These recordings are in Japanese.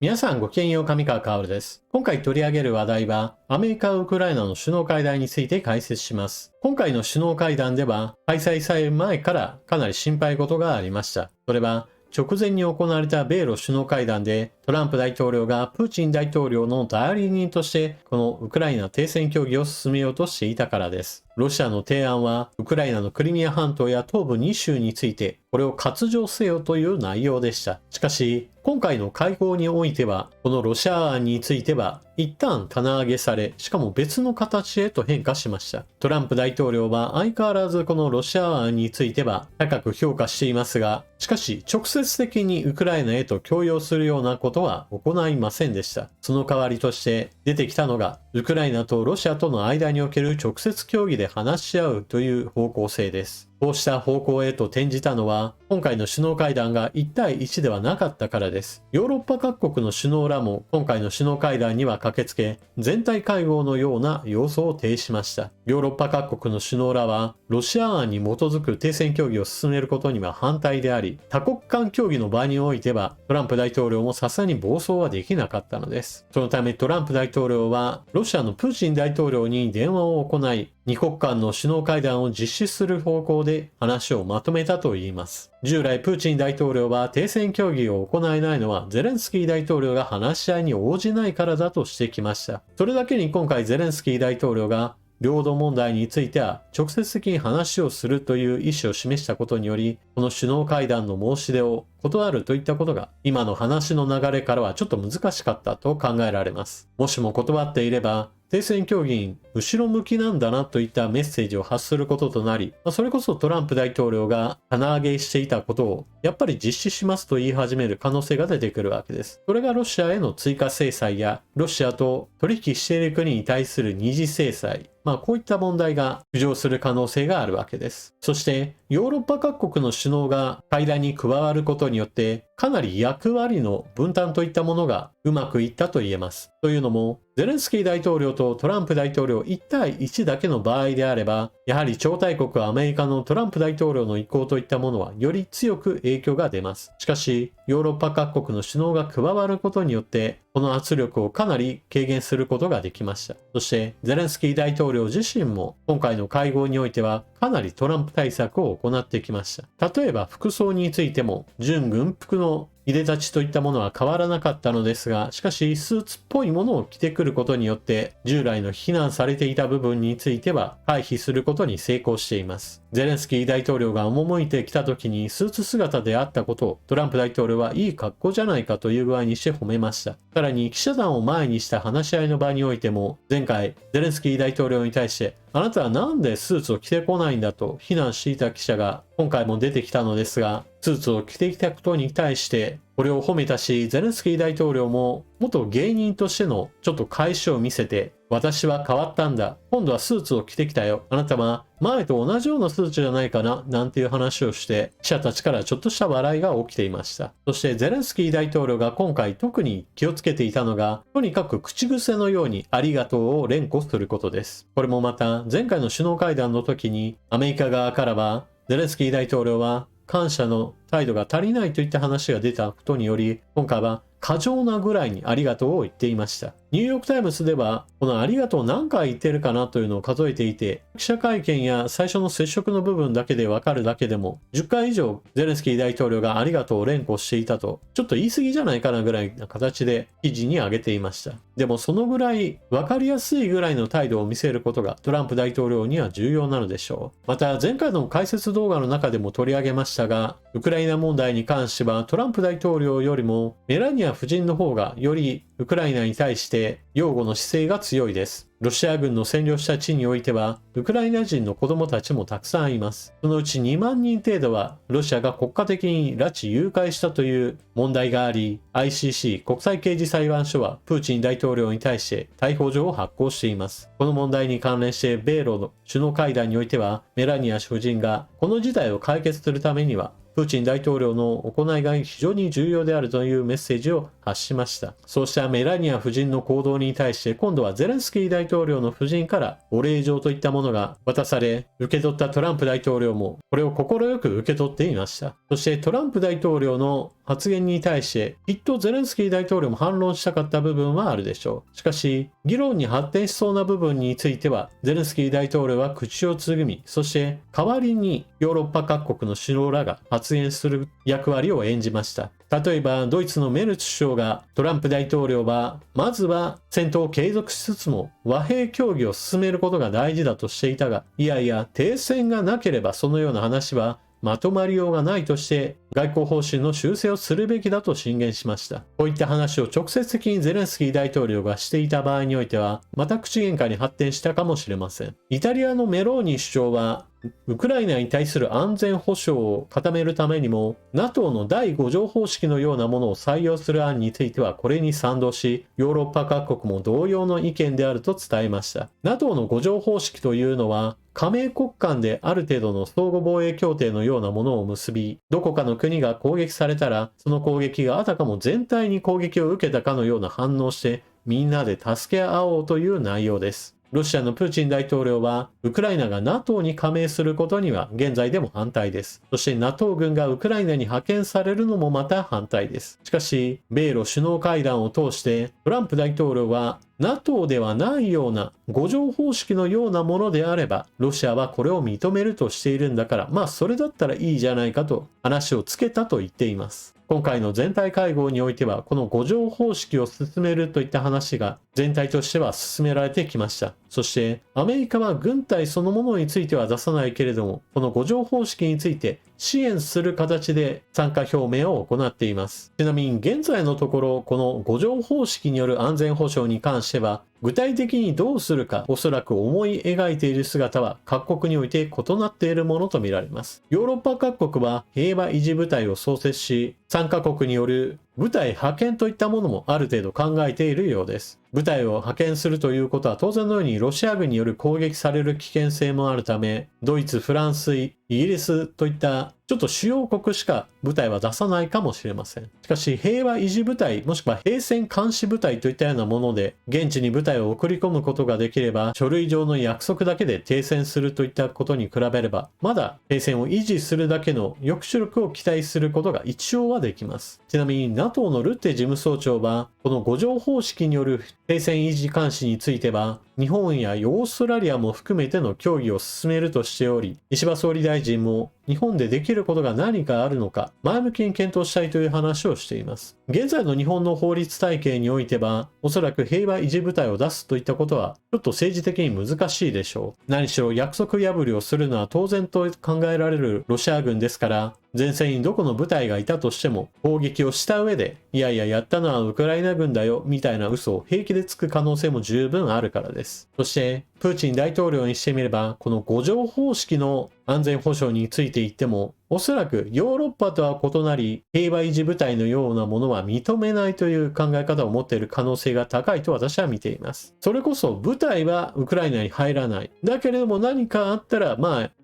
皆さんごきげんよう、上川薫です。今回取り上げる話題は、アメリカ・ウクライナの首脳会談について解説します。今回の首脳会談では、開催される前からかなり心配事がありました。それは、直前に行われた米ロ首脳会談で、トランプ大統領がプーチン大統領の代理人として、このウクライナ停戦協議を進めようとしていたからです。ロシアの提案は、ウクライナのクリミア半島や東部2州について、これを割譲せよという内容でした。しかし、今回の会合においては、このロシア案については、一旦棚上げされ、しかも別の形へと変化しました。トランプ大統領は相変わらずこのロシア案については高く評価していますが、しかし直接的にウクライナへと強要するようなことは行いませんでした。その代わりとして出てきたのが、ウクライナとロシアとの間における直接協議で話し合うという方向性です。こうした方向へと転じたのは、今回の首脳会談が1対1ではなかったからです。ヨーロッパ各国の首脳らも今回の首脳会談には駆けつけ、全体会合のような様相を呈しました。ヨーロッパ各国の首脳らは、ロシア案に基づく停戦協議を進めることには反対であり、多国間協議の場においては、トランプ大統領もさすがに暴走はできなかったのです。そのためトランプ大統領は、ロシアのプーチン大統領に電話を行い、2国間の首脳会談を実施する方向で話をまとめたといいます。従来プーチン大統領は停戦協議を行えないのはゼレンスキー大統領が話し合いに応じないからだとしてきました。それだけに今回ゼレンスキー大統領が領土問題については直接的に話をするという意思を示したことにより、この首脳会談の申し出を断るといったことが今の話の流れからはちょっと難しかったと考えられます。もしも断っていれば停戦協議に後ろ向きなんだなといったメッセージを発することとなり、それこそトランプ大統領が棚上げしていたことをやっぱり実施しますと言い始める可能性が出てくるわけです。それがロシアへの追加制裁やロシアと取引している国に対する二次制裁、こういった問題が浮上する可能性があるわけです。そしてヨーロッパ各国の首脳が会談に加わることによってかなり役割の分担といったものがうまくいったと言えます。というのもゼレンスキー大統領とトランプ大統領1対1だけの場合であれば、やはり超大国アメリカのトランプ大統領の意向といったものはより強く影響が出ます。しかし、ヨーロッパ各国の首脳が加わることによって、この圧力をかなり軽減することができました。そして、ゼレンスキー大統領自身も今回の会合においてはかなりトランプ対策を行ってきました。例えば服装についても、準軍服のいでたちといったものは変わらなかったのですが、しかしスーツっぽいものを着てくることによって従来の非難されていた部分については回避することに成功しています。ゼレンスキー大統領が赴いてきた時にスーツ姿であったことをトランプ大統領はいい格好じゃないかという具合にして褒めました。さらに記者団を前にした話し合いの場においても、前回ゼレンスキー大統領に対してあなたはなんでスーツを着てこないんだと非難していた記者が今回も出てきたのですが、スーツを着てきたことに対してこれを褒めたし、ゼレンスキー大統領も元芸人としてのちょっと返しを見せて、私は変わったんだ。今度はスーツを着てきたよ。あなたは前と同じようなスーツじゃないかななんていう話をして、記者たちからちょっとした笑いが起きていました。そしてゼレンスキー大統領が今回特に気をつけていたのが、とにかく口癖のようにありがとうを連呼することです。これもまた前回の首脳会談の時にアメリカ側からはゼレンスキー大統領は感謝の態度が足りないといった話が出たことにより、今回は過剰なぐらいにありがとうを言っていました。ニューヨークタイムズではこのありがとう何回言ってるかなというのを数えていて、記者会見や最初の接触の部分だけでわかるだけでも10回以上ゼレンスキー大統領がありがとうを連呼していたと、ちょっと言い過ぎじゃないかなぐらいな形で記事に上げていました。でもそのぐらいわかりやすいぐらいの態度を見せることがトランプ大統領には重要なのでしょう。また前回の解説動画の中でも取り上げましたが、ウクライナ問題に関してはトランプ大統領よりもメラニア夫人の方がよりウクライナに対して擁護の姿勢が強いです。ロシア軍の占領した地においては、ウクライナ人の子供たちもたくさんいます。そのうち2万人程度は、ロシアが国家的に拉致誘拐したという問題があり、ICC 国際刑事裁判所はプーチン大統領に対して逮捕状を発行しています。この問題に関連して、米ロの首脳会談においては、メラニア夫人がこの事態を解決するためには、プーチン大統領の行いが非常に重要であるというメッセージを発しました。そうしたメラニア夫人の行動に対して今度はゼレンスキー大統領の夫人からお礼状といったものが渡され、受け取ったトランプ大統領もこれを快く受け取っていました。そしてトランプ大統領の発言に対してきっとゼレンスキー大統領も反論したかった部分はあるでしょう。しかし議論に発展しそうな部分についてはゼレンスキー大統領は口をつぐみ、そして代わりにヨーロッパ各国の首脳らが発言する役割を演じました。例えばドイツのメルツ首相がトランプ大統領はまずは戦闘を継続しつつも和平協議を進めることが大事だとしていたが、いやいや停戦がなければそのような話はまとまりようがないとして外交方針の修正をするべきだと進言しました。こういった話を直接的にゼレンスキー大統領がしていた場合においてはまた口喧嘩に発展したかもしれません。イタリアのメローニ首相はウクライナに対する安全保障を固めるためにも NATO の第5条方式のようなものを採用する案についてはこれに賛同し、ヨーロッパ各国も同様の意見であると伝えました。 NATO の5条方式というのは加盟国間である程度の相互防衛協定のようなものを結び、どこかの国が攻撃されたらその攻撃があたかも全体に攻撃を受けたかのような反応してみんなで助け合おうという内容です。ロシアのプーチン大統領はウクライナが NATO に加盟することには現在でも反対です。そして NATO 軍がウクライナに派遣されるのもまた反対です。しかし米ロ首脳会談を通してトランプ大統領は NATO ではないような5条方式のようなものであればロシアはこれを認めるとしているんだから、まあそれだったらいいじゃないかと話をつけたと言っています。今回の全体会合においてはこの5条方式を進めるといった話が全体としては進められてきました。そしてアメリカは軍隊そのものについては出さないけれどもこの5条方式について支援する形で参加表明を行っています。ちなみに現在のところこの5条方式による安全保障に関しては具体的にどうするかおそらく思い描いている姿は各国において異なっているものとみられます。ヨーロッパ各国は平和維持部隊を創設し参加国による部隊派遣といったものもある程度考えているようです。部隊を派遣するということは当然のようにロシア軍による攻撃される危険性もあるため、ドイツ、フランス、イギリスといったちょっと主要国しか部隊は出さないかもしれません。しかし平和維持部隊もしくは平戦監視部隊といったようなもので現地に部隊を送り込むことができれば書類上の約束だけで停戦するといったことに比べればまだ停戦を維持するだけの抑止力を期待することが一応はできます。ちなみに NATO のルッテ事務総長はこの5条方式による停戦維持監視については日本やオーストラリアも含めての協議を進めるとしており、石破総理大臣も日本でできることが何かあるのか前向きに検討したいという話をしています。現在の日本の法律体系においてはおそらく平和維持部隊を出すといったことはちょっと政治的に難しいでしょう。何しろ約束破りをするのは当然と考えられるロシア軍ですから、前線にどこの部隊がいたとしても攻撃をした上でいやいややったのはウクライナ軍だよみたいな嘘を平気でつく可能性も十分あるからです。そしてプーチン大統領にしてみればこの5条方式の安全保障について言ってもおそらくヨーロッパとは異なり平和維持部隊のようなものは認めないという考え方を持っている可能性が高いと私は見ています。それこそ部隊はウクライナに入らない。だけれども何かあったら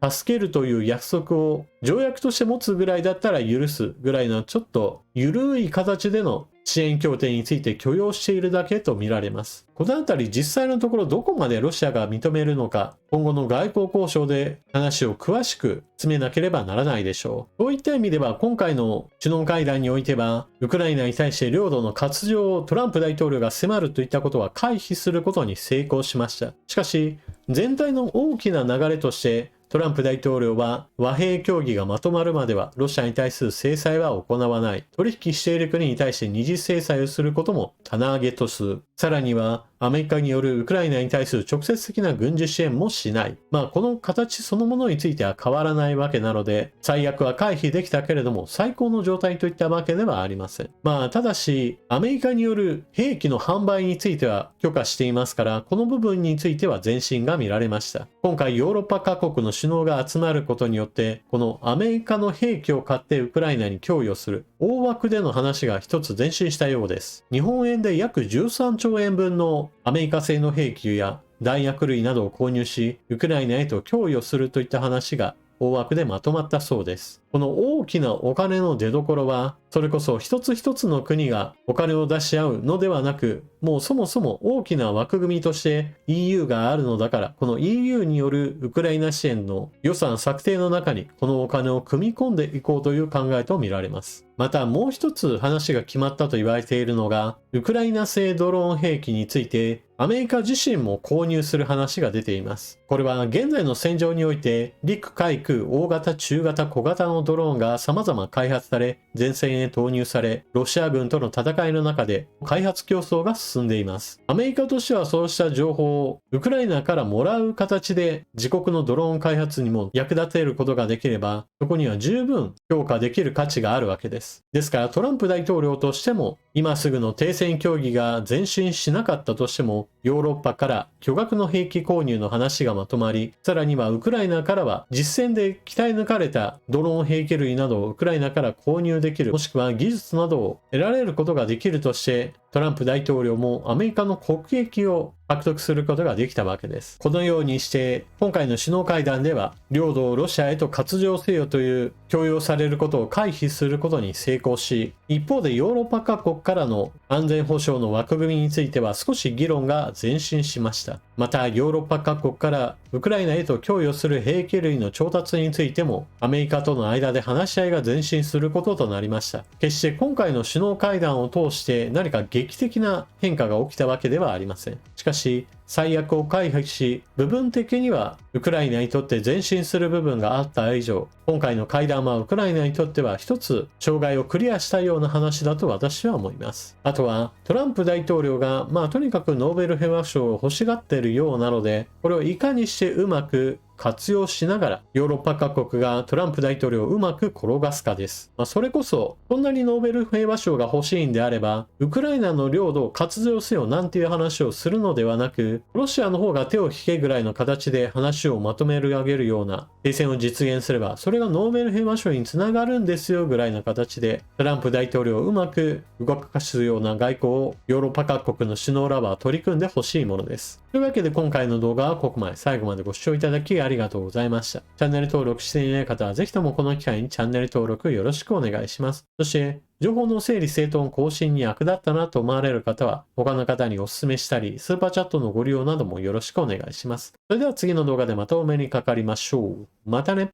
助けるという約束を条約として持つぐらいだったら許すぐらいのちょっと緩い形での支援協定について許容しているだけと見られます。このあたり実際のところどこまでロシアが認めるのか今後の外交交渉で話を詳しく詰めなければならないでしょう。そういった意味では今回の首脳会談においてはウクライナに対して領土の割譲をトランプ大統領が迫るといったことは回避することに成功しました。しかし全体の大きな流れとしてトランプ大統領は和平協議がまとまるまではロシアに対する制裁は行わない。取引している国に対して二次制裁をすることも棚上げとする。さらにはアメリカによるウクライナに対する直接的な軍事支援もしない。この形そのものについては変わらないわけなので、最悪は回避できたけれども最高の状態といったわけではありません。ただし、アメリカによる兵器の販売については許可していますから、この部分については前進が見られました。今回ヨーロッパ各国の首脳が集まることによって、このアメリカの兵器を買ってウクライナに供与する大枠での話が一つ前進したようです。日本円で約13兆円分のアメリカ製の兵器や弾薬類などを購入し、ウクライナへと供与するといった話が大枠でまとまったそうです。この大きなお金の出所は、それこそ一つ一つの国がお金を出し合うのではなく、もうそもそも大きな枠組みとして EU があるのだから、この EU によるウクライナ支援の予算策定の中にこのお金を組み込んでいこうという考えとみられます。またもう一つ話が決まったと言われているのが、ウクライナ製ドローン兵器についてアメリカ自身も購入する話が出ています。これは現在の戦場において陸海空大型中型小型のドローンが様々開発され前線へ投入され、ロシア軍との戦いの中で開発競争が進んでいます。アメリカとしてはそうした情報をウクライナからもらう形で自国のドローン開発にも役立てることができれば、そこには十分評価できる価値があるわけです。ですからトランプ大統領としても今すぐの停戦協議が前進しなかったとしても、ヨーロッパから巨額の兵器購入の話がまとまり、さらにはウクライナからは実戦で鍛え抜かれたドローン兵器類などをウクライナから購入できる、もしくは技術などを得られることができるとして、トランプ大統領もアメリカの国益を獲得することができたわけです。このようにして今回の首脳会談では領土をロシアへと割譲せよという強要されることを回避することに成功し、一方でヨーロッパ各国からの安全保障の枠組みについては少し議論が前進しました。またヨーロッパ各国からウクライナへと供与する兵器類の調達についてもアメリカとの間で話し合いが前進することとなりました。決して今回の首脳会談を通して何か劇的な変化が起きたわけではありません。しかし最悪を回避し、部分的にはウクライナにとって前進する部分があった以上、今回の会談はウクライナにとっては一つ障害をクリアしたような話だと私は思います。あとはトランプ大統領がとにかくノーベル平和賞を欲しがっているようなので、これをいかにしてうまく活用しながらヨーロッパ各国がトランプ大統領をうまく転がすかです。それこそこんなにノーベル平和賞が欲しいんであればウクライナの領土を割譲せよなんていう話をするのではなく、ロシアの方が手を引けぐらいの形で話をまとめ上げるような停戦を実現すれば、それがノーベル平和賞につながるんですよぐらいの形でトランプ大統領をうまく動かすような外交をヨーロッパ各国の首脳らは取り組んでほしいものです。というわけで今回の動画はここまで。最後までご視聴いただきありがとうございました。チャンネル登録していない方はぜひともこの機会にチャンネル登録よろしくお願いします。そして情報の整理整頓更新に役立ったなと思われる方は他の方にお勧めしたりスーパーチャットのご利用などもよろしくお願いします。それでは次の動画でまたお目にかかりましょう。またね。